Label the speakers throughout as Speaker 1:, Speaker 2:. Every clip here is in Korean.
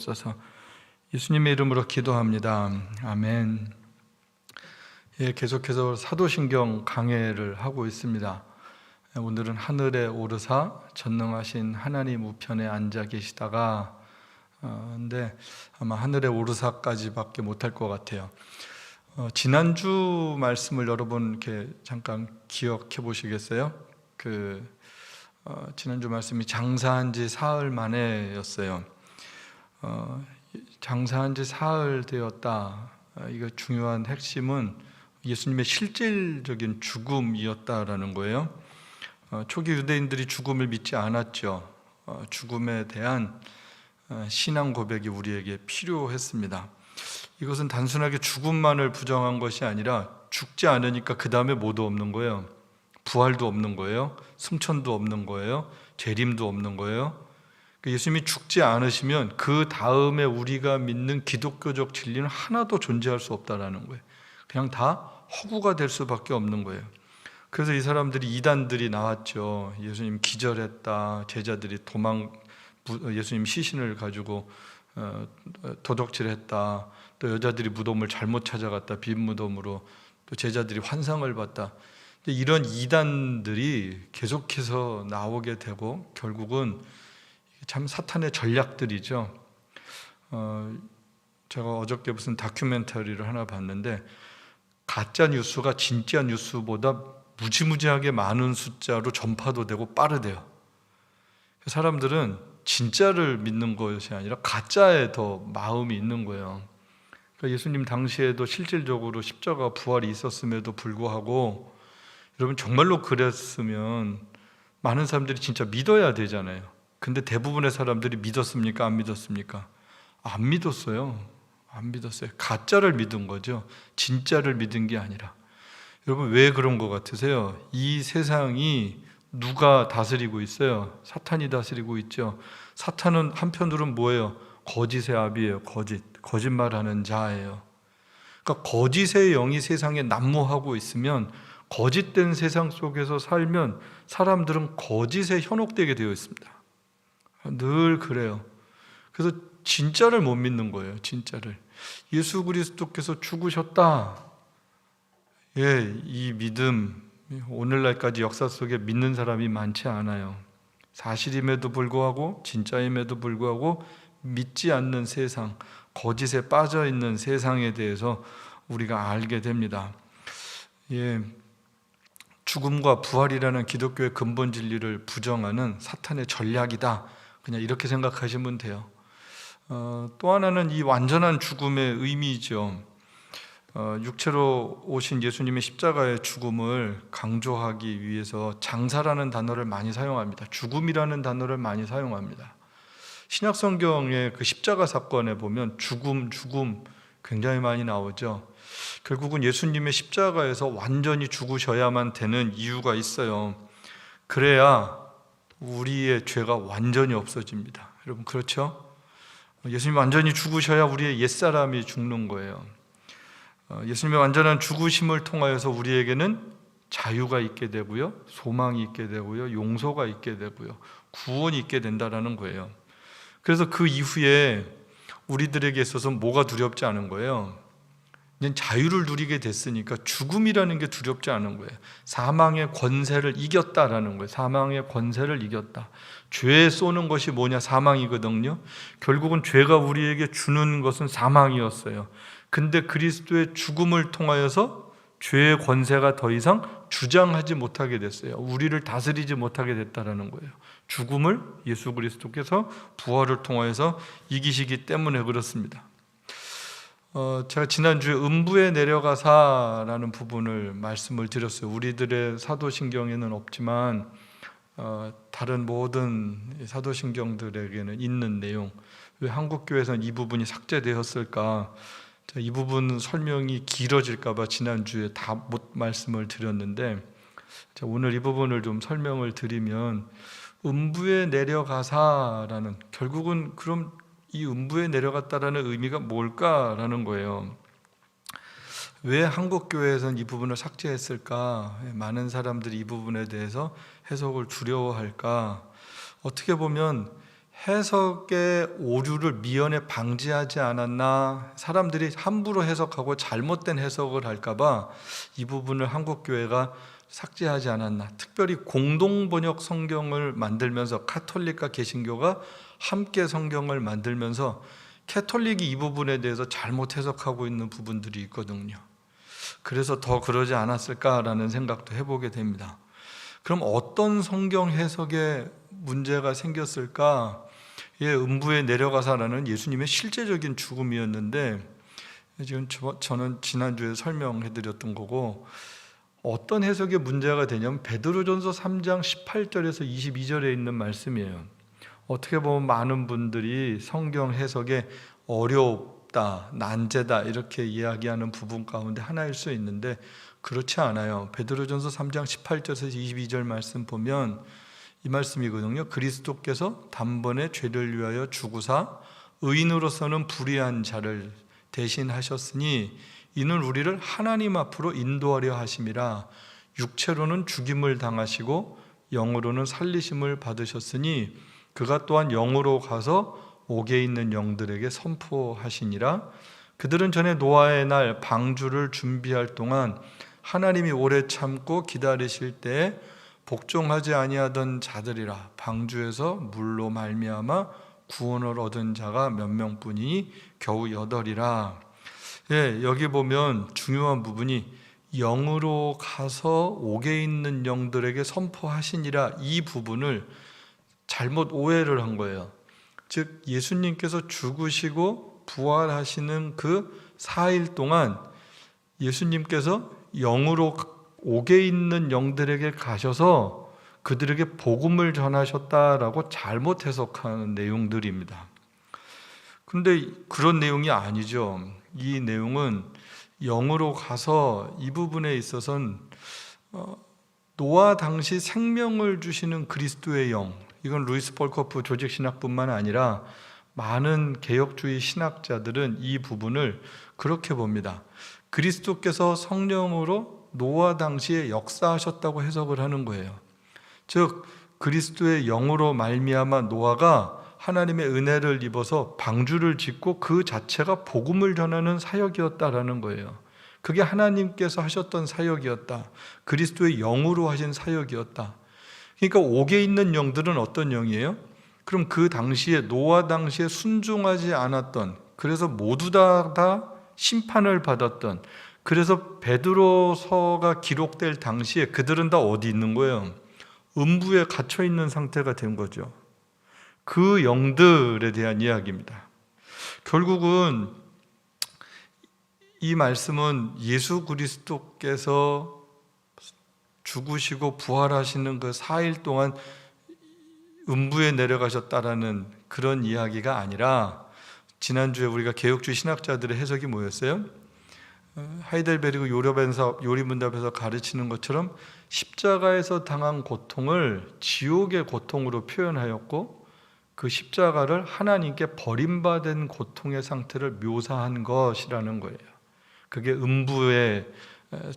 Speaker 1: 주옵소서. 예수님의 이름으로 기도합니다. 아멘. 계속해서 사도신경 강해를 하고 있습니다. 오늘은 하늘에 오르사 전능하신 하나님 우편에 앉아 계시다가 근데 아마 하늘에 오르사까지밖에 못할 것 같아요. 지난주 말씀을 여러분 이렇게 잠깐 기억해 보시겠어요? 지난주 말씀이 장사한 지 사흘 만에였어요. 장사한 지 사흘 되었다. 이거 중요한 핵심은 예수님의 실질적인 죽음이었다라는 거예요. 초기 유대인들이 죽음을 믿지 않았죠. 죽음에 대한 신앙 고백이 우리에게 필요했습니다. 이것은 단순하게 죽음만을 부정한 것이 아니라 죽지 않으니까 그 다음에 뭐도 없는 거예요. 부활도 없는 거예요. 승천도 없는 거예요. 재림도 없는 거예요. 예수님이 죽지 않으시면 그 다음에 우리가 믿는 기독교적 진리는 하나도 존재할 수 없다라는 거예요. 그냥 다 허구가 될 수밖에 없는 거예요. 그래서 이 사람들이 이단들이 나왔죠. 예수님 기절했다. 제자들이 예수님 시신을 가지고 도적질했다. 또 여자들이 무덤을 잘못 찾아갔다. 빈 무덤으로. 또 제자들이 환상을 봤다. 이런 이단들이 계속해서 나오게 되고 결국은 참 사탄의 전략들이죠. 제가 어저께 무슨 다큐멘터리를 하나 봤는데 가짜 뉴스가 진짜 뉴스보다 무지무지하게 많은 숫자로 전파도 되고 빠르대요. 사람들은 진짜를 믿는 것이 아니라 가짜에 더 마음이 있는 거예요. 그러니까 예수님 당시에도 실질적으로 십자가 부활이 있었음에도 불구하고 여러분 정말로 그랬으면 많은 사람들이 진짜 믿어야 되잖아요. 근데 대부분의 사람들이 믿었습니까? 안 믿었습니까? 안 믿었어요. 안 믿었어요. 가짜를 믿은 거죠. 진짜를 믿은 게 아니라. 여러분 왜 그런 것 같으세요? 이 세상이 누가 다스리고 있어요? 사탄이 다스리고 있죠. 사탄은 한편으로는 뭐예요? 거짓의 아비예요. 거짓말하는 자예요. 그러니까 거짓의 영이 세상에 난무하고 있으면 거짓된 세상 속에서 살면 사람들은 거짓에 현혹되게 되어 있습니다. 늘 그래요. 그래서 진짜를 못 믿는 거예요. 진짜를. 예수 그리스도께서 죽으셨다. 이 믿음 오늘날까지 역사 속에 믿는 사람이 많지 않아요. 사실임에도 불구하고 진짜임에도 불구하고 믿지 않는 세상, 거짓에 빠져 있는 세상에 대해서 우리가 알게 됩니다. 죽음과 부활이라는 기독교의 근본 진리를 부정하는 사탄의 전략이다. 그냥 이렇게 생각하시면 돼요. 또 하나는 이 완전한 죽음의 의미죠. 육체로 오신 예수님의 십자가의 죽음을 강조하기 위해서 장사라는 단어를 많이 사용합니다. 죽음이라는 단어를 많이 사용합니다. 신약 성경의 그 십자가 사건에 보면 죽음 굉장히 많이 나오죠. 결국은 예수님의 십자가에서 완전히 죽으셔야만 되는 이유가 있어요. 그래야 우리의 죄가 완전히 없어집니다. 여러분 그렇죠? 예수님이 완전히 죽으셔야 우리의 옛사람이 죽는 거예요. 예수님의 완전한 죽으심을 통하여서 우리에게는 자유가 있게 되고요, 소망이 있게 되고요, 용서가 있게 되고요, 구원이 있게 된다라는 거예요. 그래서 그 이후에 우리들에게 있어서 뭐가 두렵지 않은 거예요? 이제 자유를 누리게 됐으니까 죽음이라는 게 두렵지 않은 거예요. 사망의 권세를 이겼다라는 거예요. 사망의 권세를 이겼다. 죄에 쏘는 것이 뭐냐? 사망이거든요. 결국은 죄가 우리에게 주는 것은 사망이었어요. 근데 그리스도의 죽음을 통하여서 죄의 권세가 더 이상 주장하지 못하게 됐어요. 우리를 다스리지 못하게 됐다라는 거예요. 죽음을 예수 그리스도께서 부활을 통하여서 이기시기 때문에 그렇습니다. 제가 지난주에 음부에 내려가사라는 부분을 말씀을 드렸어요. 우리들의 사도신경에는 없지만 다른 모든 사도신경들에게는 있는 내용. 왜 한국교회에서는 이 부분이 삭제되었을까? 이 부분 설명이 길어질까 봐 지난주에 다 못 말씀을 드렸는데 오늘 이 부분을 좀 설명을 드리면 음부에 내려가사라는 결국은 그럼 이 음부에 내려갔다라는 의미가 뭘까라는 거예요. 왜 한국교회에서는 이 부분을 삭제했을까? 많은 사람들이 이 부분에 대해서 해석을 두려워할까? 어떻게 보면 해석의 오류를 미연에 방지하지 않았나, 사람들이 함부로 해석하고 잘못된 해석을 할까봐 이 부분을 한국교회가 삭제하지 않았나. 특별히 공동번역 성경을 만들면서 카톨릭과 개신교가 함께 성경을 만들면서 캐톨릭이 이 부분에 대해서 잘못 해석하고 있는 부분들이 있거든요. 그래서 더 그러지 않았을까라는 생각도 해보게 됩니다. 그럼 어떤 성경 해석에 문제가 생겼을까? 음부에 내려가사라는 예수님의 실제적인 죽음이었는데, 지금 저는 지난주에 설명해드렸던 거고, 어떤 해석에 문제가 되냐면 베드로전서 3장 18절에서 22절에 있는 말씀이에요. 어떻게 보면 많은 분들이 성경 해석에 어렵다, 난제다 이렇게 이야기하는 부분 가운데 하나일 수 있는데 그렇지 않아요. 베드로전서 3장 18절에서 22절 말씀 보면 이 말씀이거든요. 그리스도께서 단번에 죄를 위하여 죽으사 의인으로서는 불의한 자를 대신하셨으니 이는 우리를 하나님 앞으로 인도하려 하심이라. 육체로는 죽임을 당하시고 영으로는 살리심을 받으셨으니 그가 또한 영으로 가서 옥에 있는 영들에게 선포하시니라. 그들은 전에 노아의 날 방주를 준비할 동안 하나님이 오래 참고 기다리실 때에 복종하지 아니하던 자들이라. 방주에서 물로 말미암아 구원을 얻은 자가 몇 명뿐이니 겨우 8이라. 여기 보면 중요한 부분이 영으로 가서 옥에 있는 영들에게 선포하시니라, 이 부분을 잘못 오해를 한 거예요. 즉 예수님께서 죽으시고 부활하시는 그 4일 동안 예수님께서 영으로 옥에 있는 영들에게 가셔서 그들에게 복음을 전하셨다라고 잘못 해석하는 내용들입니다. 근데 그런 내용이 아니죠. 이 내용은 영으로 가서 이 부분에 있어서는 노아 당시 생명을 주시는 그리스도의 영, 이건 루이스 폴커프 조직신학뿐만 아니라 많은 개혁주의 신학자들은 이 부분을 그렇게 봅니다. 그리스도께서 성령으로 노아 당시에 역사하셨다고 해석을 하는 거예요. 즉 그리스도의 영으로 말미암아 노아가 하나님의 은혜를 입어서 방주를 짓고 그 자체가 복음을 전하는 사역이었다라는 거예요. 그게 하나님께서 하셨던 사역이었다. 그리스도의 영으로 하신 사역이었다. 그러니까 옥에 있는 영들은 어떤 영이에요? 그럼 그 당시에 노아 당시에 순종하지 않았던, 그래서 모두 다 심판을 받았던, 그래서 베드로서가 기록될 당시에 그들은 다 어디 있는 거예요? 음부에 갇혀 있는 상태가 된 거죠. 그 영들에 대한 이야기입니다. 결국은 이 말씀은 예수 그리스도께서 죽으시고 부활하시는 그 4일 동안 음부에 내려가셨다라는 그런 이야기가 아니라, 지난주에 우리가 개혁주의 신학자들의 해석이 뭐였어요? 하이델베르그 요리문답에서 가르치는 것처럼 십자가에서 당한 고통을 지옥의 고통으로 표현하였고, 그 십자가를 하나님께 버림받은 고통의 상태를 묘사한 것이라는 거예요. 그게 음부의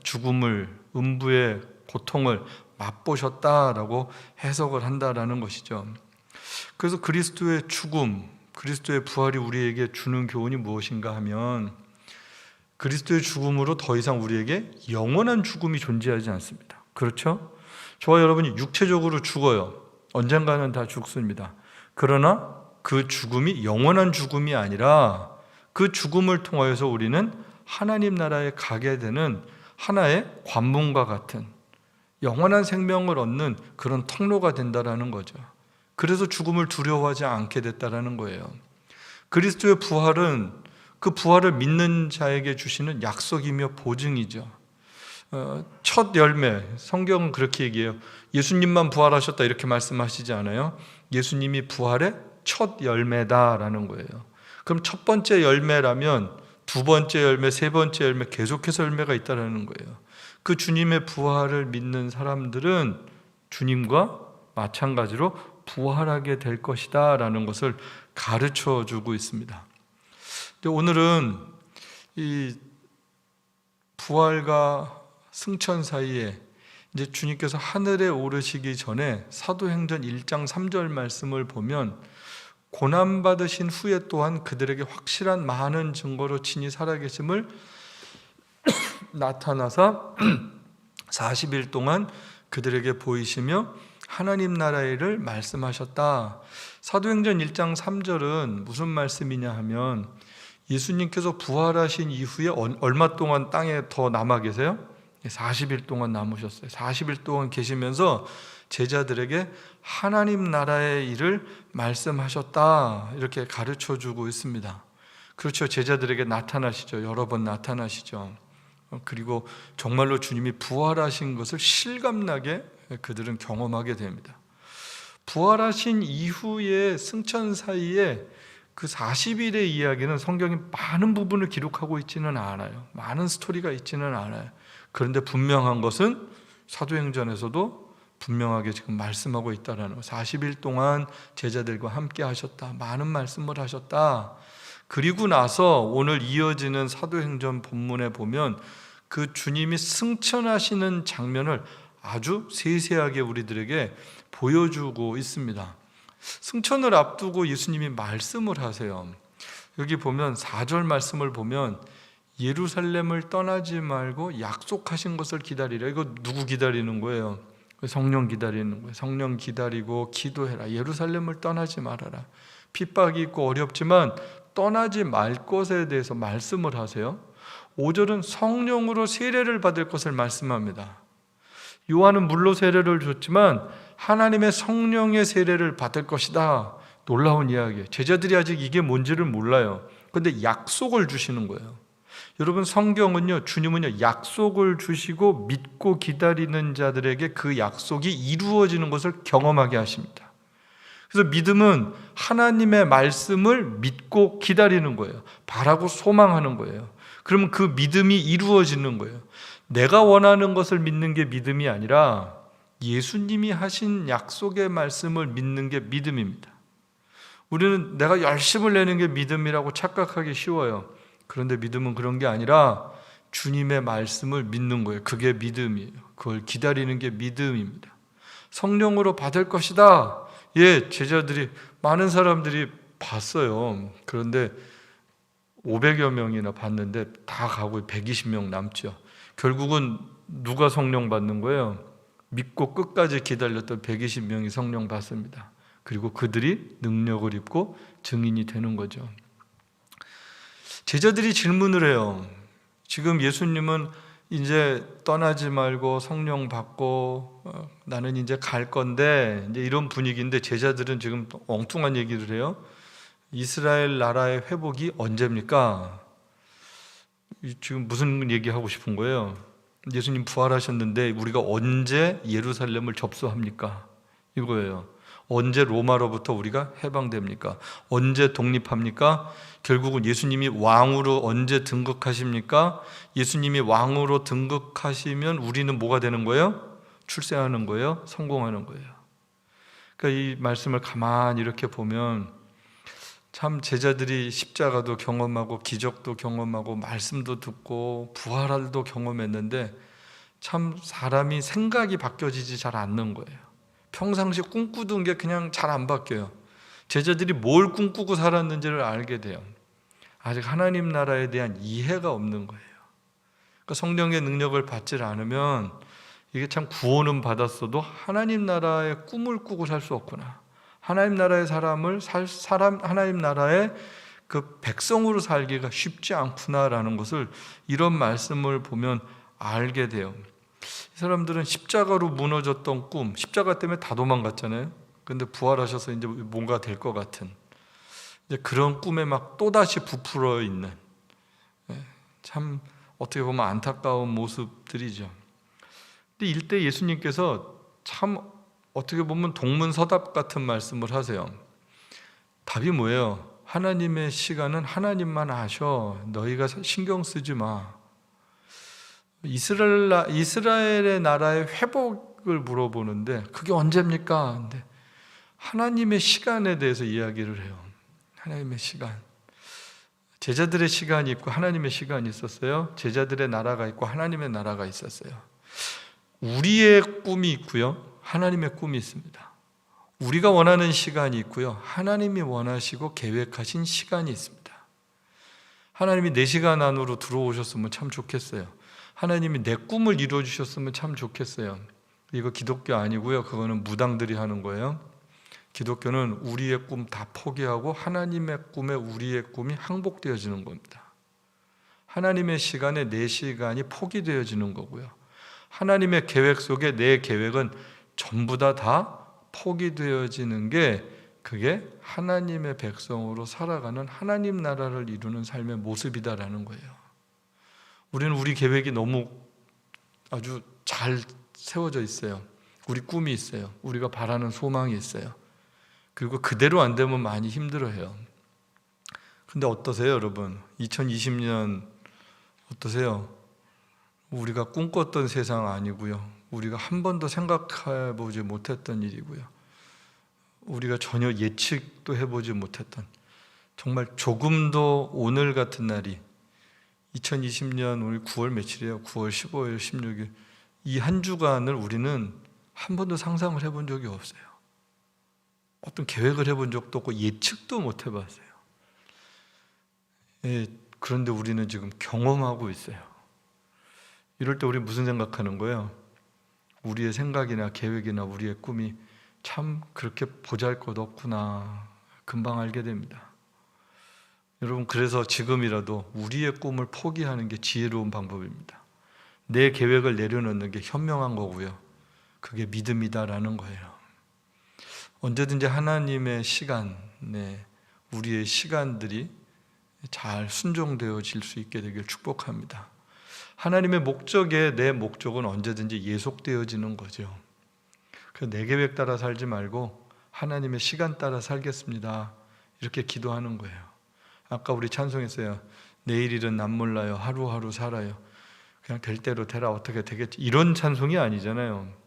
Speaker 1: 죽음을, 음부의 고통을 맛보셨다라고 해석을 한다라는 것이죠. 그래서 그리스도의 죽음, 그리스도의 부활이 우리에게 주는 교훈이 무엇인가 하면, 그리스도의 죽음으로 더 이상 우리에게 영원한 죽음이 존재하지 않습니다. 그렇죠? 저와 여러분이 육체적으로 죽어요. 언젠가는 다 죽습니다. 그러나 그 죽음이 영원한 죽음이 아니라 그 죽음을 통하여서 우리는 하나님 나라에 가게 되는 하나의 관문과 같은 영원한 생명을 얻는 그런 통로가 된다라는 거죠. 그래서 죽음을 두려워하지 않게 됐다라는 거예요. 그리스도의 부활은 그 부활을 믿는 자에게 주시는 약속이며 보증이죠. 첫 열매, 성경은 그렇게 얘기해요. 예수님만 부활하셨다 이렇게 말씀하시지 않아요? 예수님이 부활의 첫 열매다라는 거예요. 그럼 첫 번째 열매라면 두 번째 열매, 세 번째 열매, 계속해서 열매가 있다라는 거예요. 그 주님의 부활을 믿는 사람들은 주님과 마찬가지로 부활하게 될 것이다 라는 것을 가르쳐 주고 있습니다. 근데 오늘은 이 부활과 승천 사이에 이제 주님께서 하늘에 오르시기 전에 사도행전 1장 3절 말씀을 보면 고난받으신 후에 또한 그들에게 확실한 많은 증거로 친히 살아계심을 나타나서 40일 동안 그들에게 보이시며 하나님 나라의 일을 말씀하셨다. 사도행전 1장 3절은 무슨 말씀이냐 하면 예수님께서 부활하신 이후에 얼마 동안 땅에 더 남아 계세요? 40일 동안 남으셨어요. 40일 동안 계시면서 제자들에게 하나님 나라의 일을 말씀하셨다, 이렇게 가르쳐주고 있습니다. 그렇죠. 제자들에게 나타나시죠. 여러 번 나타나시죠. 그리고 정말로 주님이 부활하신 것을 실감나게 그들은 경험하게 됩니다. 부활하신 이후에 승천 사이에 그 40일의 이야기는 성경이 많은 부분을 기록하고 있지는 않아요. 많은 스토리가 있지는 않아요. 그런데 분명한 것은 사도행전에서도 분명하게 지금 말씀하고 있다라는 거. 40일 동안 제자들과 함께 하셨다. 많은 말씀을 하셨다. 그리고 나서 오늘 이어지는 사도행전 본문에 보면 그 주님이 승천하시는 장면을 아주 세세하게 우리들에게 보여주고 있습니다. 승천을 앞두고 예수님이 말씀을 하세요. 여기 보면 4절 말씀을 보면 예루살렘을 떠나지 말고 약속하신 것을 기다리라. 이거 누구 기다리는 거예요? 성령 기다리는 거예요. 성령 기다리고 기도해라. 예루살렘을 떠나지 말아라. 핍박이 있고 어렵지만 떠나지 말 것에 대해서 말씀을 하세요. 5절은 성령으로 세례를 받을 것을 말씀합니다. 요한은 물로 세례를 줬지만 하나님의 성령의 세례를 받을 것이다. 놀라운 이야기예요. 제자들이 아직 이게 뭔지를 몰라요. 그런데 약속을 주시는 거예요. 여러분, 성경은요, 주님은요, 약속을 주시고 믿고 기다리는 자들에게 그 약속이 이루어지는 것을 경험하게 하십니다. 그래서 믿음은 하나님의 말씀을 믿고 기다리는 거예요. 바라고 소망하는 거예요. 그러면 그 믿음이 이루어지는 거예요. 내가 원하는 것을 믿는 게 믿음이 아니라 예수님이 하신 약속의 말씀을 믿는 게 믿음입니다. 우리는 내가 열심을 내는 게 믿음이라고 착각하기 쉬워요. 그런데 믿음은 그런 게 아니라 주님의 말씀을 믿는 거예요. 그게 믿음이에요. 그걸 기다리는 게 믿음입니다. 성령으로 받을 것이다. 예, 제자들이, 많은 사람들이 봤어요. 그런데 500여 명이나 봤는데 다 가고 120명 남죠. 결국은 누가 성령 받는 거예요? 믿고 끝까지 기다렸던 120명이 성령 받습니다. 그리고 그들이 능력을 입고 증인이 되는 거죠. 제자들이 질문을 해요. 지금 예수님은 이제 떠나지 말고 성령 받고 나는 이제 갈 건데, 이제 이런 분위기인데 제자들은 지금 엉뚱한 얘기를 해요. 이스라엘 나라의 회복이 언제입니까? 지금 무슨 얘기하고 싶은 거예요? 예수님 부활하셨는데 우리가 언제 예루살렘을 접수합니까? 이거예요. 언제 로마로부터 우리가 해방됩니까? 언제 독립합니까? 결국은 예수님이 왕으로 언제 등극하십니까? 예수님이 왕으로 등극하시면 우리는 뭐가 되는 거예요? 출세하는 거예요? 성공하는 거예요. 그러니까 이 말씀을 가만히 이렇게 보면 참 제자들이 십자가도 경험하고 기적도 경험하고 말씀도 듣고 부활도 경험했는데 참 사람이 생각이 바뀌어지지 잘 않는 거예요. 평상시 꿈꾸던 게 그냥 잘 안 바뀌어요. 제자들이 뭘 꿈꾸고 살았는지를 알게 돼요. 아직 하나님 나라에 대한 이해가 없는 거예요. 그러니까 성령의 능력을 받지 않으면 이게 참 구원은 받았어도 하나님 나라의 꿈을 꾸고 살 수 없구나. 하나님 나라의 하나님 나라의 그 백성으로 살기가 쉽지 않구나라는 것을 이런 말씀을 보면 알게 돼요. 이 사람들은 십자가로 무너졌던 꿈, 십자가 때문에 다 도망갔잖아요. 그런데 부활하셔서 이제 뭔가 될 것 같은 이제 그런 꿈에 막 또다시 부풀어 있는, 참 어떻게 보면 안타까운 모습들이죠. 근데 이때 예수님께서 참 어떻게 보면 동문서답 같은 말씀을 하세요. 답이 뭐예요? 하나님의 시간은 하나님만 아셔. 너희가 신경 쓰지 마. 이스라엘의 나라의 회복을 물어보는데 그게 언제입니까? 근데 하나님의 시간에 대해서 이야기를 해요. 하나님의 시간. 제자들의 시간이 있고 하나님의 시간이 있었어요. 제자들의 나라가 있고 하나님의 나라가 있었어요. 우리의 꿈이 있고요, 하나님의 꿈이 있습니다. 우리가 원하는 시간이 있고요, 하나님이 원하시고 계획하신 시간이 있습니다. 하나님이 내 시간 안으로 들어오셨으면 참 좋겠어요. 하나님이 내 꿈을 이루어주셨으면 참 좋겠어요. 이거 기독교 아니고요, 그거는 무당들이 하는 거예요. 기독교는 우리의 꿈 다 포기하고 하나님의 꿈에 우리의 꿈이 항복되어지는 겁니다. 하나님의 시간에 내 시간이 포기되어지는 거고요, 하나님의 계획 속에 내 계획은 전부 다 포기되어지는 게, 그게 하나님의 백성으로 살아가는 하나님 나라를 이루는 삶의 모습이다라는 거예요. 우리는 우리 계획이 너무 아주 잘 세워져 있어요. 우리 꿈이 있어요. 우리가 바라는 소망이 있어요. 그리고 그대로 안 되면 많이 힘들어해요. 근데 어떠세요, 여러분? 2020년 어떠세요? 우리가 꿈꿨던 세상 아니고요, 우리가 한 번도 생각해 보지 못했던 일이고요, 우리가 전혀 예측도 해보지 못했던, 정말 조금도 오늘 같은 날이 2020년 오늘 9월 며칠이에요? 9월 15일, 16일, 이 한 주간을 우리는 한 번도 상상을 해본 적이 없어요. 어떤 계획을 해본 적도 없고 예측도 못 해봤어요. 예, 그런데 우리는 지금 경험하고 있어요. 이럴 때 우리 무슨 생각하는 거예요? 우리의 생각이나 계획이나 우리의 꿈이 참 그렇게 보잘것없구나, 금방 알게 됩니다. 여러분, 그래서 지금이라도 우리의 꿈을 포기하는 게 지혜로운 방법입니다. 내 계획을 내려놓는 게 현명한 거고요, 그게 믿음이다라는 거예요. 언제든지 하나님의 시간에 우리의 시간들이 잘 순종되어질 수 있게 되길 축복합니다. 하나님의 목적에 내 목적은 언제든지 예속되어지는 거죠. 그래서 내 계획 따라 살지 말고 하나님의 시간 따라 살겠습니다, 이렇게 기도하는 거예요. 아까 우리 찬송했어요. 내일 일은 남 몰라요, 하루하루 살아요. 그냥 될 대로 되라, 어떻게 되겠지, 이런 찬송이 아니잖아요.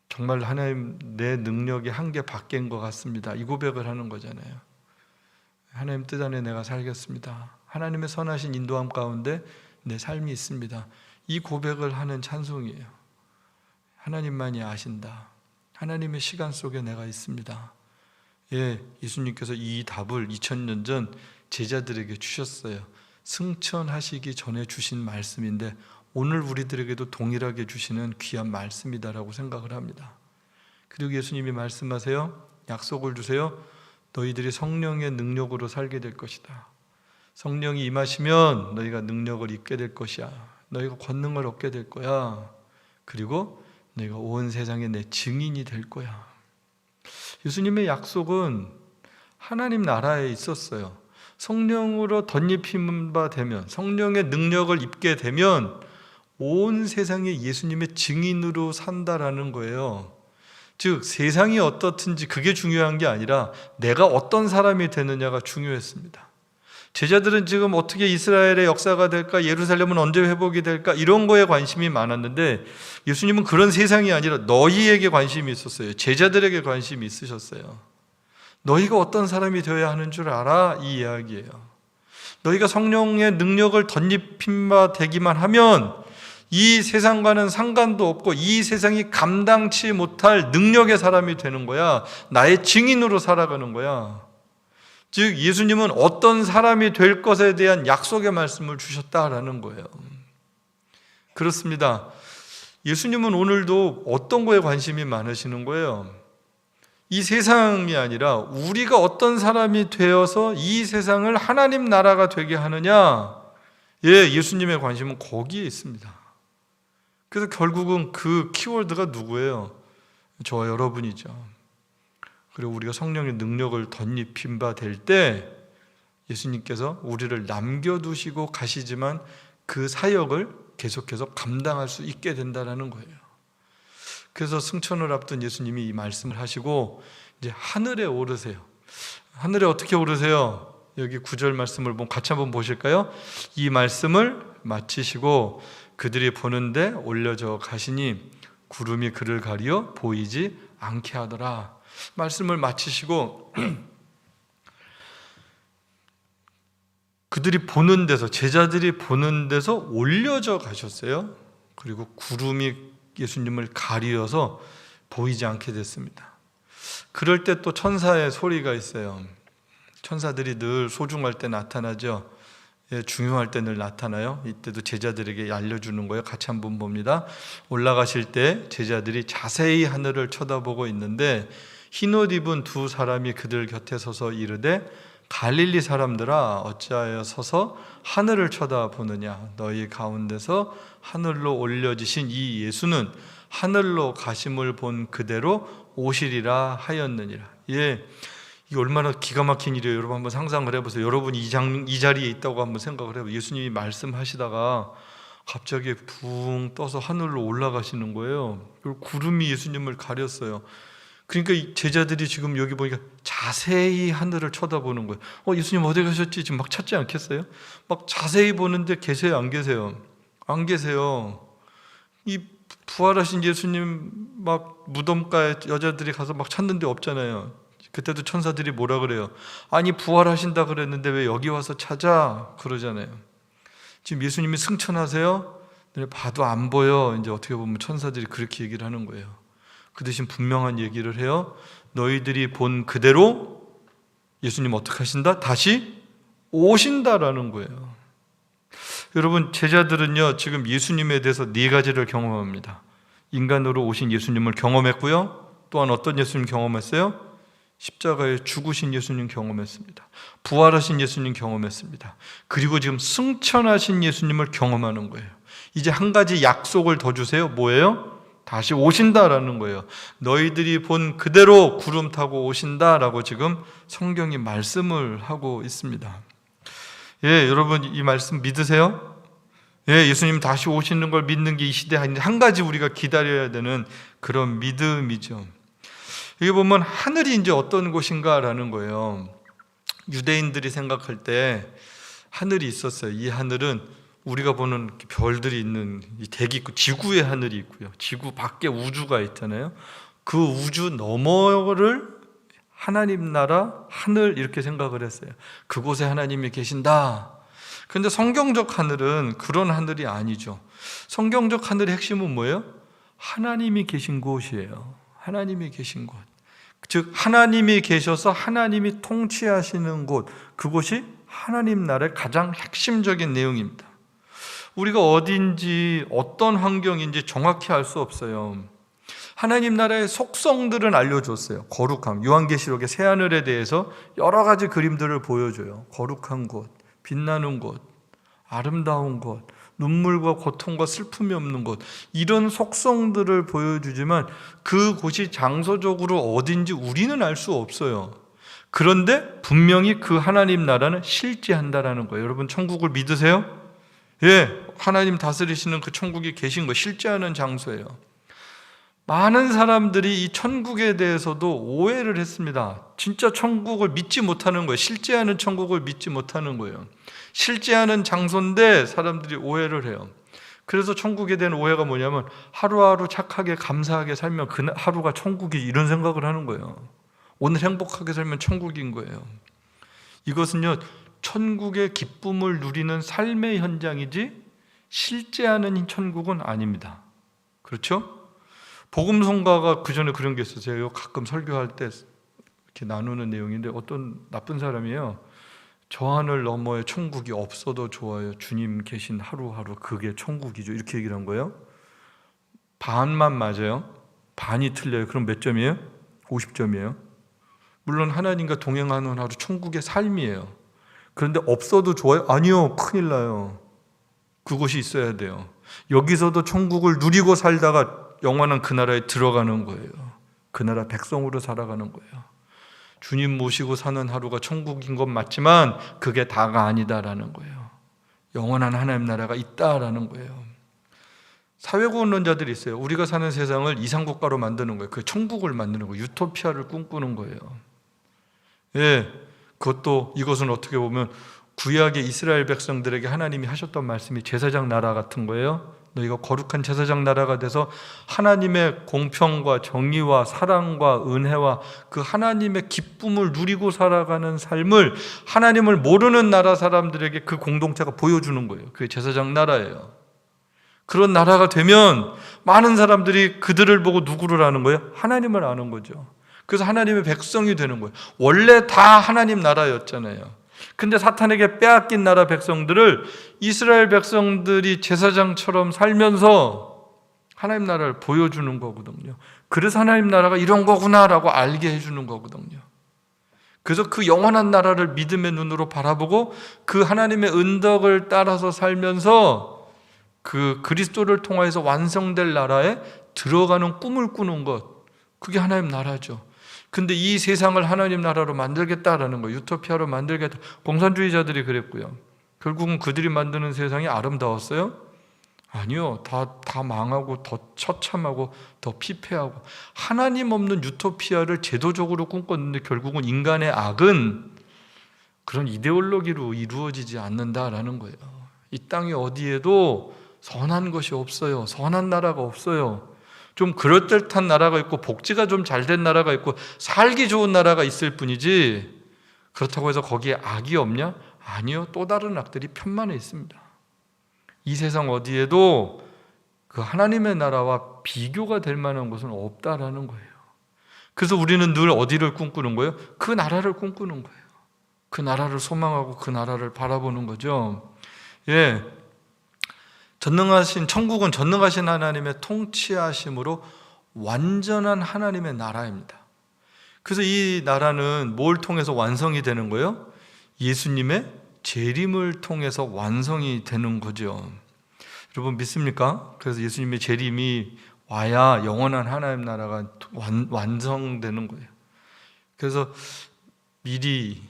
Speaker 1: 정말 하나님, 내 능력이 한계 밖인 것 같습니다, 이 고백을 하는 거잖아요. 하나님 뜻 안에 내가 살겠습니다. 하나님의 선하신 인도함 가운데 내 삶이 있습니다. 이 고백을 하는 찬송이에요. 하나님만이 아신다. 하나님의 시간 속에 내가 있습니다. 예, 예수님께서 이 답을 2000년 전 제자들에게 주셨어요. 승천하시기 전에 주신 말씀인데 오늘 우리들에게도 동일하게 주시는 귀한 말씀이다라고 생각을 합니다. 그리고 예수님이 말씀하세요. 약속을 주세요. 너희들이 성령의 능력으로 살게 될 것이다. 성령이 임하시면 너희가 능력을 입게 될 것이야. 너희가 권능을 얻게 될 거야. 그리고 너희가 온 세상에 내 증인이 될 거야. 예수님의 약속은 하나님 나라에 있었어요. 성령으로 덧입힌 바 되면, 성령의 능력을 입게 되면 온 세상에 예수님의 증인으로 산다라는 거예요. 즉 세상이 어떻든지 그게 중요한 게 아니라 내가 어떤 사람이 되느냐가 중요했습니다. 제자들은 지금 어떻게 이스라엘의 역사가 될까, 예루살렘은 언제 회복이 될까, 이런 거에 관심이 많았는데 예수님은 그런 세상이 아니라 너희에게 관심이 있었어요. 제자들에게 관심이 있으셨어요. 너희가 어떤 사람이 되어야 하는 줄 알아? 이 이야기예요. 너희가 성령의 능력을 덧입힌 바 되기만 하면 이 세상과는 상관도 없고 이 세상이 감당치 못할 능력의 사람이 되는 거야. 나의 증인으로 살아가는 거야. 즉 예수님은 어떤 사람이 될 것에 대한 약속의 말씀을 주셨다라는 거예요. 그렇습니다. 예수님은 오늘도 어떤 거에 관심이 많으시는 거예요? 이 세상이 아니라 우리가 어떤 사람이 되어서 이 세상을 하나님 나라가 되게 하느냐. 예, 예수님의 관심은 거기에 있습니다. 그래서 결국은 그 키워드가 누구예요? 저와 여러분이죠. 그리고 우리가 성령의 능력을 덧입힌 바 될 때 예수님께서 우리를 남겨두시고 가시지만 그 사역을 계속해서 감당할 수 있게 된다는 거예요. 그래서 승천을 앞둔 예수님이 이 말씀을 하시고 이제 하늘에 오르세요. 하늘에 어떻게 오르세요? 여기 9절 말씀을 같이 한번 보실까요? 이 말씀을 마치시고 그들이 보는데 올려져 가시니 구름이 그를 가리어 보이지 않게 하더라. 말씀을 마치시고 그들이 보는 데서, 제자들이 보는 데서 올려져 가셨어요. 그리고 구름이 예수님을 가리어서 보이지 않게 됐습니다. 그럴 때 또 천사의 소리가 있어요. 천사들이 늘 소중할 때 나타나죠. 예, 중요할 때 늘 나타나요. 이때도 제자들에게 알려주는 거예요. 같이 한번 봅니다. 올라가실 때 제자들이 자세히 하늘을 쳐다보고 있는데 흰옷 입은 두 사람이 그들 곁에 서서 이르되 갈릴리 사람들아 어찌하여 서서 하늘을 쳐다보느냐. 너희 가운데서 하늘로 올려지신 이 예수는 하늘로 가심을 본 그대로 오시리라 하였느니라. 예, 이게 얼마나 기가 막힌 일이에요. 여러분 한번 상상을 해보세요. 여러분이 이 자리에 있다고 한번 생각을 해보세요. 예수님이 말씀하시다가 갑자기 붕 떠서 하늘로 올라가시는 거예요. 그리고 구름이 예수님을 가렸어요. 그러니까 이 제자들이 지금 여기 보니까 자세히 하늘을 쳐다보는 거예요. 예수님 어디 가셨지? 지금 막 찾지 않겠어요? 막 자세히 보는데 계세요? 안 계세요? 안 계세요. 이 부활하신 예수님 막 무덤가에 여자들이 가서 막 찾는데 없잖아요. 그때도 천사들이 뭐라 그래요? 아니 부활하신다 그랬는데 왜 여기 와서 찾아? 그러잖아요. 지금 예수님이 승천하세요? 봐도 안 보여. 이제 어떻게 보면 천사들이 그렇게 얘기를 하는 거예요. 그 대신 분명한 얘기를 해요. 너희들이 본 그대로 예수님 어떻게 하신다? 다시 오신다라는 거예요. 여러분 제자들은요 지금 예수님에 대해서 네 가지를 경험합니다. 인간으로 오신 예수님을 경험했고요. 또한 어떤 예수님 경험했어요? 십자가에 죽으신 예수님 경험했습니다. 부활하신 예수님 경험했습니다. 그리고 지금 승천하신 예수님을 경험하는 거예요. 이제 한 가지 약속을 더 주세요. 뭐예요? 다시 오신다라는 거예요. 너희들이 본 그대로 구름 타고 오신다라고 지금 성경이 말씀을 하고 있습니다. 예, 여러분 이 말씀 믿으세요? 예, 예수님 다시 오시는 걸 믿는 게 이 시대에 한 가지 우리가 기다려야 되는 그런 믿음이죠. 여기 보면 하늘이 이제 어떤 곳인가라는 거예요. 유대인들이 생각할 때 하늘이 있었어요. 이 하늘은 우리가 보는 별들이 있는 이 대기 있고 지구의 하늘이 있고요. 지구 밖에 우주가 있잖아요. 그 우주 너머를 하나님 나라 하늘 이렇게 생각을 했어요. 그곳에 하나님이 계신다. 그런데 성경적 하늘은 그런 하늘이 아니죠. 성경적 하늘의 핵심은 뭐예요? 하나님이 계신 곳이에요. 하나님이 계신 곳. 즉 하나님이 계셔서 하나님이 통치하시는 곳, 그곳이 하나님 나라의 가장 핵심적인 내용입니다. 우리가 어딘지 어떤 환경인지 정확히 알 수 없어요. 하나님 나라의 속성들은 알려줬어요. 거룩함, 요한계시록의 새하늘에 대해서 여러 가지 그림들을 보여줘요. 거룩한 곳, 빛나는 곳, 아름다운 곳, 눈물과 고통과 슬픔이 없는 곳, 이런 속성들을 보여주지만 그곳이 장소적으로 어딘지 우리는 알 수 없어요. 그런데 분명히 그 하나님 나라는 실제한다라는 거예요. 여러분 천국을 믿으세요? 예, 하나님 다스리시는 그 천국이 계신 거 실제하는 장소예요. 많은 사람들이 이 천국에 대해서도 오해를 했습니다. 진짜 천국을 믿지 못하는 거예요. 실제하는 천국을 믿지 못하는 거예요. 실제하는 장소인데 사람들이 오해를 해요. 그래서 천국에 대한 오해가 뭐냐면 하루하루 착하게 감사하게 살면 그 하루가 천국이 이런 생각을 하는 거예요. 오늘 행복하게 살면 천국인 거예요. 이것은요 천국의 기쁨을 누리는 삶의 현장이지 실제하는 천국은 아닙니다. 그렇죠? 복음성가가 그 전에 그런 게 있었어요. 가끔 설교할 때 이렇게 나누는 내용인데 어떤 나쁜 사람이에요. 저 하늘 너머에 천국이 없어도 좋아요. 주님 계신 하루하루 그게 천국이죠. 이렇게 얘기를 한 거예요. 반만 맞아요. 반이 틀려요. 그럼 몇 점이에요? 50점이에요. 물론 하나님과 동행하는 하루 천국의 삶이에요. 그런데 없어도 좋아요? 아니요. 큰일 나요. 그곳이 있어야 돼요. 여기서도 천국을 누리고 살다가 영원한 그 나라에 들어가는 거예요. 그 나라 백성으로 살아가는 거예요. 주님 모시고 사는 하루가 천국인 건 맞지만 그게 다가 아니다라는 거예요. 영원한 하나님 나라가 있다라는 거예요. 사회구원론자들이 있어요. 우리가 사는 세상을 이상국가로 만드는 거예요. 그 천국을 만드는 거예요. 유토피아를 꿈꾸는 거예요. 예, 그것도 이것은 어떻게 보면 구약의 이스라엘 백성들에게 하나님이 하셨던 말씀이 제사장 나라 같은 거예요. 너희가 거룩한 제사장 나라가 돼서 하나님의 공평과 정의와 사랑과 은혜와 그 하나님의 기쁨을 누리고 살아가는 삶을 하나님을 모르는 나라 사람들에게 그 공동체가 보여주는 거예요. 그게 제사장 나라예요. 그런 나라가 되면 많은 사람들이 그들을 보고 누구를 아는 거예요? 하나님을 아는 거죠. 그래서 하나님의 백성이 되는 거예요. 원래 다 하나님 나라였잖아요. 근데 사탄에게 빼앗긴 나라 백성들을 이스라엘 백성들이 제사장처럼 살면서 하나님 나라를 보여주는 거거든요. 그래서 하나님 나라가 이런 거구나라고 알게 해주는 거거든요. 그래서 그 영원한 나라를 믿음의 눈으로 바라보고 그 하나님의 은덕을 따라서 살면서 그 그리스도를 통해서 완성될 나라에 들어가는 꿈을 꾸는 것, 그게 하나님 나라죠. 근데 이 세상을 하나님 나라로 만들겠다라는 거예요. 유토피아로 만들겠다. 공산주의자들이 그랬고요. 결국은 그들이 만드는 세상이 아름다웠어요? 아니요. 다 망하고 더 처참하고 더 피폐하고, 하나님 없는 유토피아를 제도적으로 꿈꿨는데 결국은 인간의 악은 그런 이데올로기로 이루어지지 않는다라는 거예요. 이 땅에 어디에도 선한 것이 없어요. 선한 나라가 없어요. 좀 그럴듯한 나라가 있고 복지가 좀 잘 된 나라가 있고 살기 좋은 나라가 있을 뿐이지, 그렇다고 해서 거기에 악이 없냐? 아니요. 또 다른 악들이 편만에 있습니다. 이 세상 어디에도 그 하나님의 나라와 비교가 될 만한 것은 없다라는 거예요. 그래서 우리는 늘 어디를 꿈꾸는 거예요? 그 나라를 꿈꾸는 거예요. 그 나라를 소망하고 그 나라를 바라보는 거죠. 예. 천국은 전능하신 하나님의 통치하심으로 완전한 하나님의 나라입니다. 그래서 이 나라는 뭘 통해서 완성이 되는 거예요? 예수님의 재림을 통해서 완성이 되는 거죠. 여러분 믿습니까? 그래서 예수님의 재림이 와야 영원한 하나님 나라가 완성되는 거예요. 그래서 미리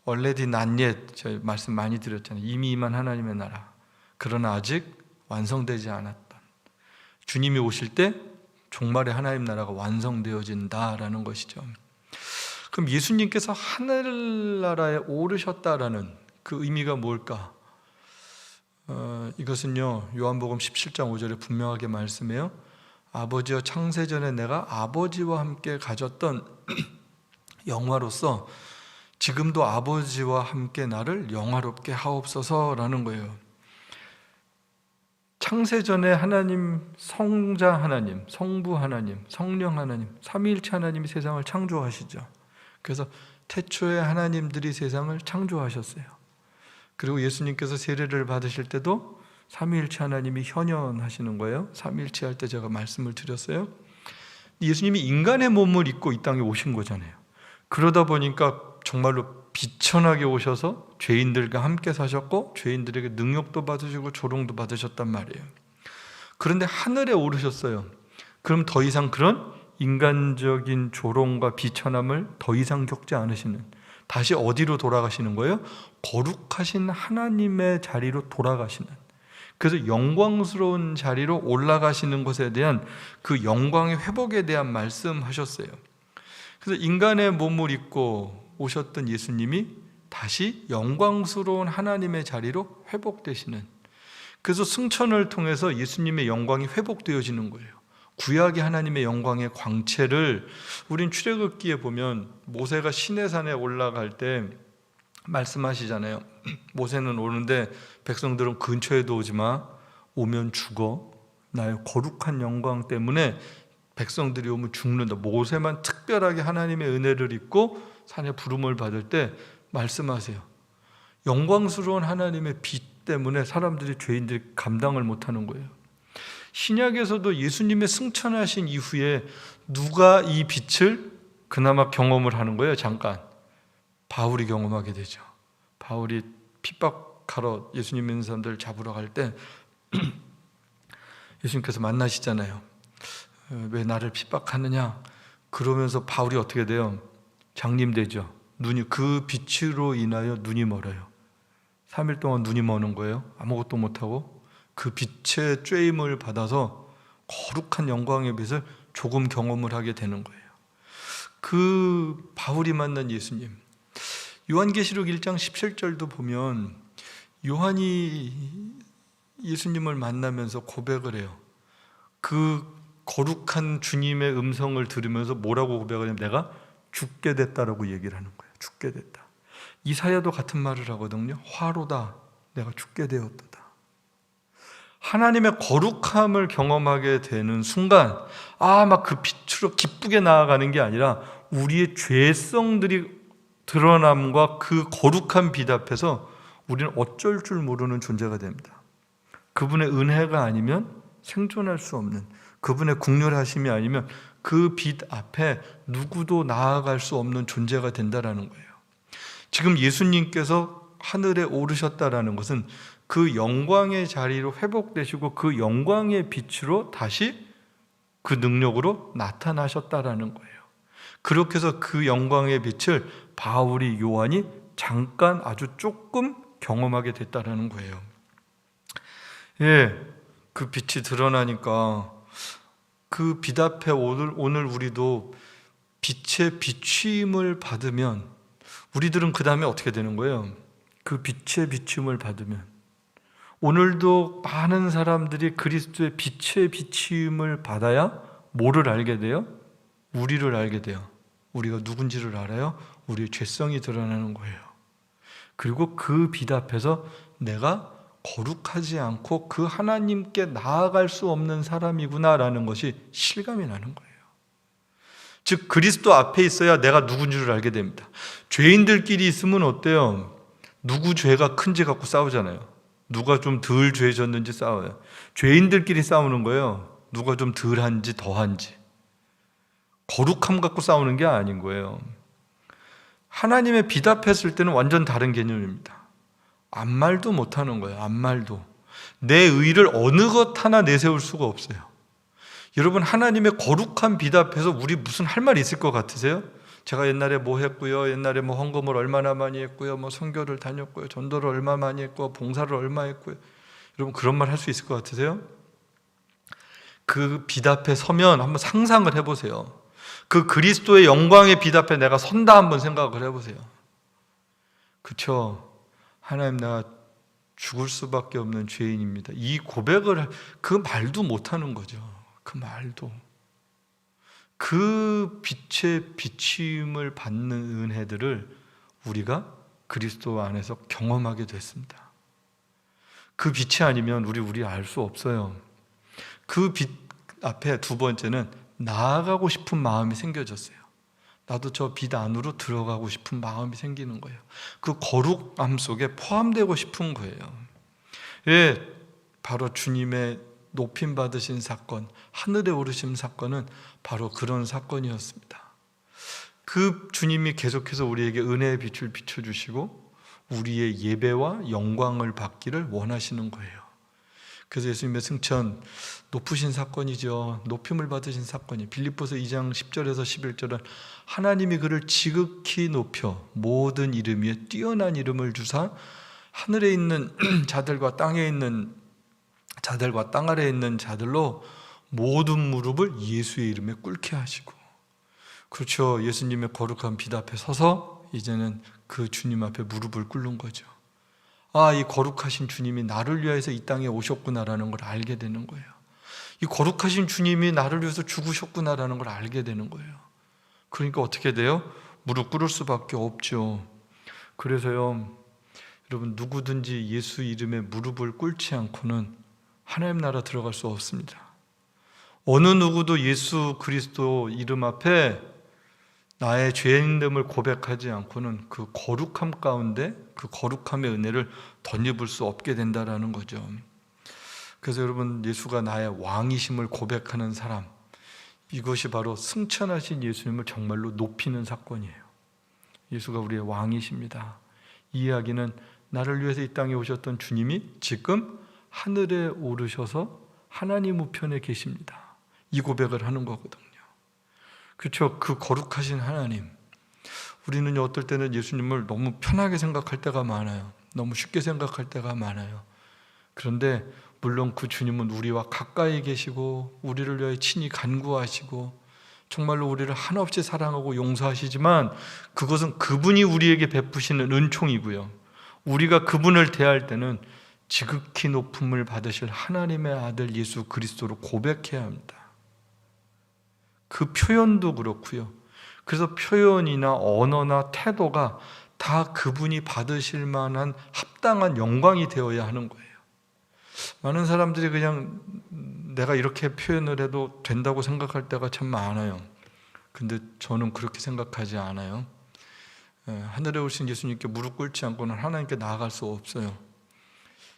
Speaker 1: already not yet, 저희 말씀 많이 드렸잖아요. 이미 임한 하나님의 나라, 그러나 아직 완성되지 않았다. 주님이 오실 때 종말의 하나님 나라가 완성되어진다라는 것이죠. 그럼 예수님께서 하늘나라에 오르셨다라는 그 의미가 뭘까? 이것은요, 요한복음 17장 5절에 분명하게 말씀해요. 아버지여, 창세전에 내가 아버지와 함께 가졌던 영화로서 지금도 아버지와 함께 나를 영화롭게 하옵소서라는 거예요. 창세전에 하나님, 성자 하나님, 성부 하나님, 성령 하나님, 삼위일체 하나님이 세상을 창조하시죠. 그래서 태초에 하나님들이 세상을 창조하셨어요. 그리고 예수님께서 세례를 받으실 때도 삼위일체 하나님이 현현하시는 거예요. 삼위일체 할 때 제가 말씀을 드렸어요. 예수님이 인간의 몸을 입고 이 땅에 오신 거잖아요. 그러다 보니까 정말로 비천하게 오셔서 죄인들과 함께 사셨고 죄인들에게 능욕도 받으시고 조롱도 받으셨단 말이에요. 그런데 하늘에 오르셨어요. 그럼 더 이상 그런 인간적인 조롱과 비천함을 더 이상 겪지 않으시는, 다시 어디로 돌아가시는 거예요? 거룩하신 하나님의 자리로 돌아가시는, 그래서 영광스러운 자리로 올라가시는 것에 대한 그 영광의 회복에 대한 말씀하셨어요. 그래서 인간의 몸을 입고 오셨던 예수님이 다시 영광스러운 하나님의 자리로 회복되시는, 그래서 승천을 통해서 예수님의 영광이 회복되어지는 거예요. 구약의 하나님의 영광의 광채를 우린 출애굽기에 보면 모세가 시내산에 올라갈 때 말씀하시잖아요. 모세는 오는데 백성들은 근처에도 오지 마, 오면 죽어. 나의 거룩한 영광 때문에 백성들이 오면 죽는다. 모세만 특별하게 하나님의 은혜를 입고 산에 부름을 받을 때 말씀하세요. 영광스러운 하나님의 빛 때문에 사람들이, 죄인들이 감당을 못하는 거예요. 신약에서도 예수님의 승천하신 이후에 누가 이 빛을 그나마 경험을 하는 거예요? 잠깐. 바울이 경험하게 되죠. 바울이 핍박하러 예수님 믿는 사람들을 잡으러 갈 때 예수님께서 만나시잖아요. 왜 나를 핍박하느냐? 그러면서 바울이 어떻게 돼요? 장님되죠. 눈이, 그 빛으로 인하여 눈이 멀어요. 3일 동안 눈이 머는 거예요. 아무것도 못하고 그 빛의 쬐임을 받아서 거룩한 영광의 빛을 조금 경험을 하게 되는 거예요. 그 바울이 만난 예수님, 요한계시록 1장 17절도 보면 요한이 예수님을 만나면서 고백을 해요. 그 거룩한 주님의 음성을 들으면서 뭐라고 고백을 하냐면 내가 죽게 됐다라고 얘기를 하는 거예요. 죽게 됐다. 이사야도 같은 말을 하거든요. 화로다, 내가 죽게 되었다. 하나님의 거룩함을 경험하게 되는 순간 막 그 빛으로 기쁘게 나아가는 게 아니라 우리의 죄성들이 드러남과 그 거룩한 빛 앞에서 우리는 어쩔 줄 모르는 존재가 됩니다. 그분의 은혜가 아니면 생존할 수 없는, 그분의 국률하심이 아니면 그 빛 앞에 누구도 나아갈 수 없는 존재가 된다라는 거예요. 지금 예수님께서 하늘에 오르셨다라는 것은 그 영광의 자리로 회복되시고 그 영광의 빛으로 다시 그 능력으로 나타나셨다라는 거예요. 그렇게 해서 그 영광의 빛을 바울이, 요한이 잠깐 아주 조금 경험하게 됐다라는 거예요. 그 빛이 드러나니까 그 빛 앞에 오늘 우리도 빛의 비추임을 받으면 우리들은 그 다음에 어떻게 되는 거예요? 그 빛의 비추임을 받으면 오늘도 많은 사람들이 그리스도의 빛의 비추임을 받아야 뭐를 알게 돼요? 우리를 알게 돼요. 우리가 누군지를 알아요. 우리의 죄성이 드러나는 거예요. 그리고 그 빛 앞에서 내가 거룩하지 않고 그 하나님께 나아갈 수 없는 사람이구나라는 것이 실감이 나는 거예요. 즉 그리스도 앞에 있어야 내가 누군지를 알게 됩니다. 죄인들끼리 있으면 어때요? 누구 죄가 큰지 갖고 싸우잖아요. 누가 좀 덜 죄 졌는지 싸워요. 죄인들끼리 싸우는 거예요. 누가 좀 덜한지 더한지. 거룩함 갖고 싸우는 게 아닌 거예요. 하나님의 빛 앞에 있을 때는 완전 다른 개념입니다. 아무 말도 못하는 거예요. 아무 말도. 내 의를 어느 것 하나 내세울 수가 없어요. 여러분, 하나님의 거룩한 빛 앞에서 우리 무슨 할 말 있을 것 같으세요? 제가 옛날에 뭐 했고요, 옛날에 뭐 헌금을 얼마나 많이 했고요, 뭐 선교를 다녔고요, 전도를 얼마 많이 했고, 봉사를 얼마 했고요. 여러분, 그런 말 할 수 있을 것 같으세요? 그 빛 앞에 서면 한번 상상을 해보세요. 그 그리스도의 영광의 빛 앞에 내가 선다 한번 생각을 해보세요. 그렇죠? 하나님, 나 죽을 수밖에 없는 죄인입니다. 이 고백을 그 말도 못하는 거죠. 그 말도. 그 빛의 비추임을 받는 은혜들을 우리가 그리스도 안에서 경험하게 됐습니다. 그 빛이 아니면 우리 알 수 없어요. 그 빛 앞에 두 번째는 나아가고 싶은 마음이 생겨졌어요. 나도 저 빛 안으로 들어가고 싶은 마음이 생기는 거예요. 그 거룩함 속에 포함되고 싶은 거예요. 바로 주님의 높임 받으신 사건, 하늘에 오르심 사건은 바로 그런 사건이었습니다. 그 주님이 계속해서 우리에게 은혜의 빛을 비춰주시고 우리의 예배와 영광을 받기를 원하시는 거예요. 그래서 예수님의 승천, 높으신 사건이죠. 높임을 받으신 사건이 빌립보서 2장 10절에서 11절은 하나님이 그를 지극히 높여 모든 이름 위에 뛰어난 이름을 주사 하늘에 있는 자들과 땅에 있는 자들과 땅 아래에 있는 자들로 모든 무릎을 예수의 이름에 꿇게 하시고, 그렇죠. 예수님의 거룩한 빛 앞에 서서 이제는 그 주님 앞에 무릎을 꿇는 거죠. 이 거룩하신 주님이 나를 위해서 이 땅에 오셨구나라는 걸 알게 되는 거예요. 이 거룩하신 주님이 나를 위해서 죽으셨구나라는 걸 알게 되는 거예요. 그러니까 어떻게 돼요? 무릎 꿇을 수밖에 없죠. 그래서요, 여러분, 누구든지 예수 이름에 무릎을 꿇지 않고는 하나님 나라 들어갈 수 없습니다. 어느 누구도 예수 그리스도 이름 앞에 나의 죄인됨을 고백하지 않고는 그 거룩함 가운데 그 거룩함의 은혜를 덧입을 수 없게 된다라는 거죠. 그래서 여러분, 예수가 나의 왕이심을 고백하는 사람, 이것이 바로 승천하신 예수님을 정말로 높이는 사건이에요. 예수가 우리의 왕이십니다. 이 이야기는 나를 위해서 이 땅에 오셨던 주님이 지금 하늘에 오르셔서 하나님 우편에 계십니다. 이 고백을 하는 거거든요. 그렇죠? 그 거룩하신 하나님. 우리는 어떨 때는 예수님을 너무 편하게 생각할 때가 많아요. 너무 쉽게 생각할 때가 많아요. 그런데 물론 그 주님은 우리와 가까이 계시고 우리를 위하여 친히 간구하시고 정말로 우리를 한없이 사랑하고 용서하시지만 그것은 그분이 우리에게 베푸시는 은총이고요. 우리가 그분을 대할 때는 지극히 높음을 받으실 하나님의 아들 예수 그리스도로 고백해야 합니다. 그 표현도 그렇고요. 그래서 표현이나 언어나 태도가 다 그분이 받으실 만한 합당한 영광이 되어야 하는 거예요. 많은 사람들이 그냥 내가 이렇게 표현을 해도 된다고 생각할 때가 참 많아요. 근데 저는 그렇게 생각하지 않아요. 하늘에 오신 예수님께 무릎 꿇지 않고는 하나님께 나아갈 수 없어요.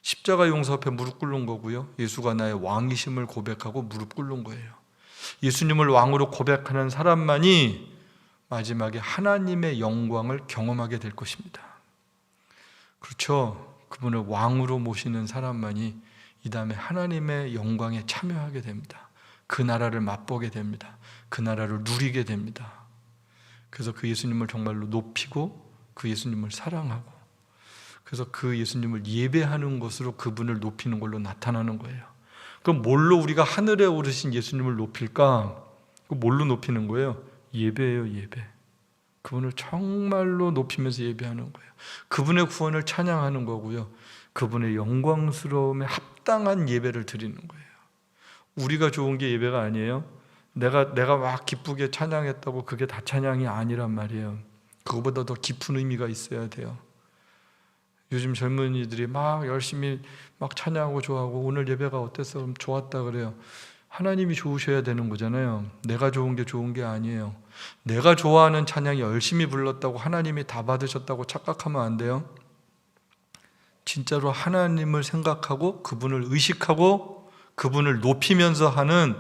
Speaker 1: 십자가 용서 앞에 무릎 꿇는 거고요, 예수가 나의 왕이심을 고백하고 무릎 꿇는 거예요. 예수님을 왕으로 고백하는 사람만이 마지막에 하나님의 영광을 경험하게 될 것입니다. 그렇죠? 그분을 왕으로 모시는 사람만이 이 다음에 하나님의 영광에 참여하게 됩니다. 그 나라를 맛보게 됩니다. 그 나라를 누리게 됩니다. 그래서 그 예수님을 정말로 높이고 그 예수님을 사랑하고, 그래서 그 예수님을 예배하는 것으로 그분을 높이는 걸로 나타나는 거예요. 그럼 뭘로 우리가 하늘에 오르신 예수님을 높일까? 뭘로 높이는 거예요? 예배예요, 예배. 그분을 정말로 높이면서 예배하는 거예요. 그분의 구원을 찬양하는 거고요, 그분의 영광스러움에 합당한 예배를 드리는 거예요. 우리가 좋은 게 예배가 아니에요. 내가 막 기쁘게 찬양했다고 그게 다 찬양이 아니란 말이에요. 그거보다 더 깊은 의미가 있어야 돼요. 요즘 젊은이들이 막 열심히 막 찬양하고 좋아하고 오늘 예배가 어땠어? 그럼 좋았다 그래요. 하나님이 좋으셔야 되는 거잖아요. 내가 좋은 게 좋은 게 아니에요. 내가 좋아하는 찬양이 열심히 불렀다고 하나님이 다 받으셨다고 착각하면 안 돼요. 진짜로 하나님을 생각하고 그분을 의식하고 그분을 높이면서 하는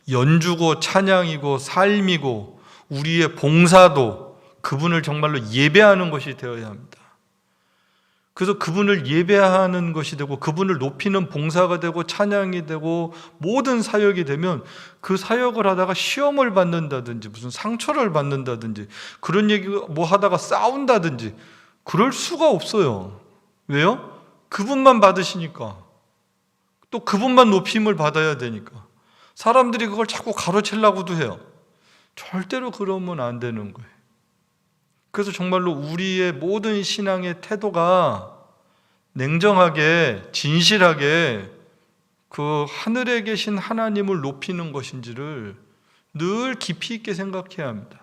Speaker 1: 연주고 찬양이고 삶이고 우리의 봉사도 그분을 정말로 예배하는 것이 되어야 합니다. 그래서 그분을 예배하는 것이 되고 그분을 높이는 봉사가 되고 찬양이 되고 모든 사역이 되면, 그 사역을 하다가 시험을 받는다든지 무슨 상처를 받는다든지 그런 얘기 뭐 하다가 싸운다든지 그럴 수가 없어요. 왜요? 그분만 받으시니까, 또 그분만 높임을 받아야 되니까. 사람들이 그걸 자꾸 가로채려고도 해요. 절대로 그러면 안 되는 거예요. 그래서 정말로 우리의 모든 신앙의 태도가 냉정하게 진실하게 그 하늘에 계신 하나님을 높이는 것인지를 늘 깊이 있게 생각해야 합니다.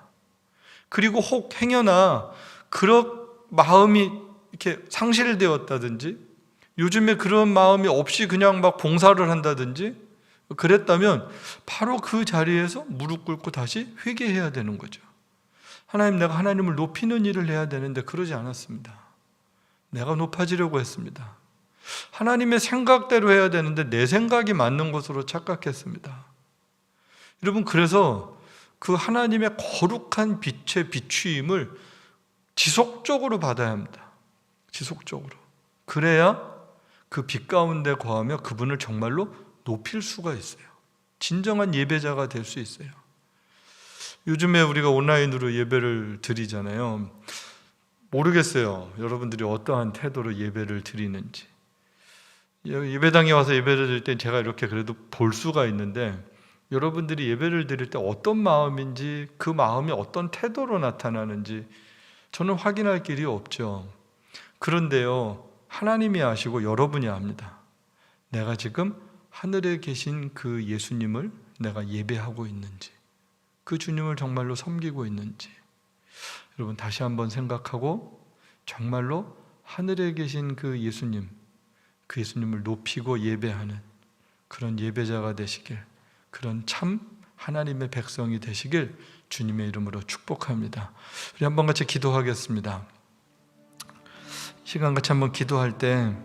Speaker 1: 그리고 혹 행여나 그런 마음이 이렇게 상실되었다든지 요즘에 그런 마음이 없이 그냥 막 봉사를 한다든지 그랬다면 바로 그 자리에서 무릎 꿇고 다시 회개해야 되는 거죠. 하나님, 내가 하나님을 높이는 일을 해야 되는데 그러지 않았습니다. 내가 높아지려고 했습니다. 하나님의 생각대로 해야 되는데 내 생각이 맞는 것으로 착각했습니다. 여러분, 그래서 그 하나님의 거룩한 빛의 비추임을 지속적으로 받아야 합니다. 지속적으로. 그래야 그 빛 가운데 거하며 그분을 정말로 높일 수가 있어요. 진정한 예배자가 될 수 있어요. 요즘에 우리가 온라인으로 예배를 드리잖아요. 모르겠어요, 여러분들이 어떠한 태도로 예배를 드리는지. 예배당에 와서 예배를 드릴 때 제가 이렇게 그래도 볼 수가 있는데, 여러분들이 예배를 드릴 때 어떤 마음인지, 그 마음이 어떤 태도로 나타나는지 저는 확인할 길이 없죠. 그런데요, 하나님이 아시고 여러분이 압니다. 내가 지금 하늘에 계신 그 예수님을 내가 예배하고 있는지, 그 주님을 정말로 섬기고 있는지 여러분 다시 한번 생각하고 정말로 하늘에 계신 그 예수님, 그 예수님을 높이고 예배하는 그런 예배자가 되시길, 그런 참 하나님의 백성이 되시길 주님의 이름으로 축복합니다. 우리 한번 같이 기도하겠습니다. 시간 같이 한번 기도할 때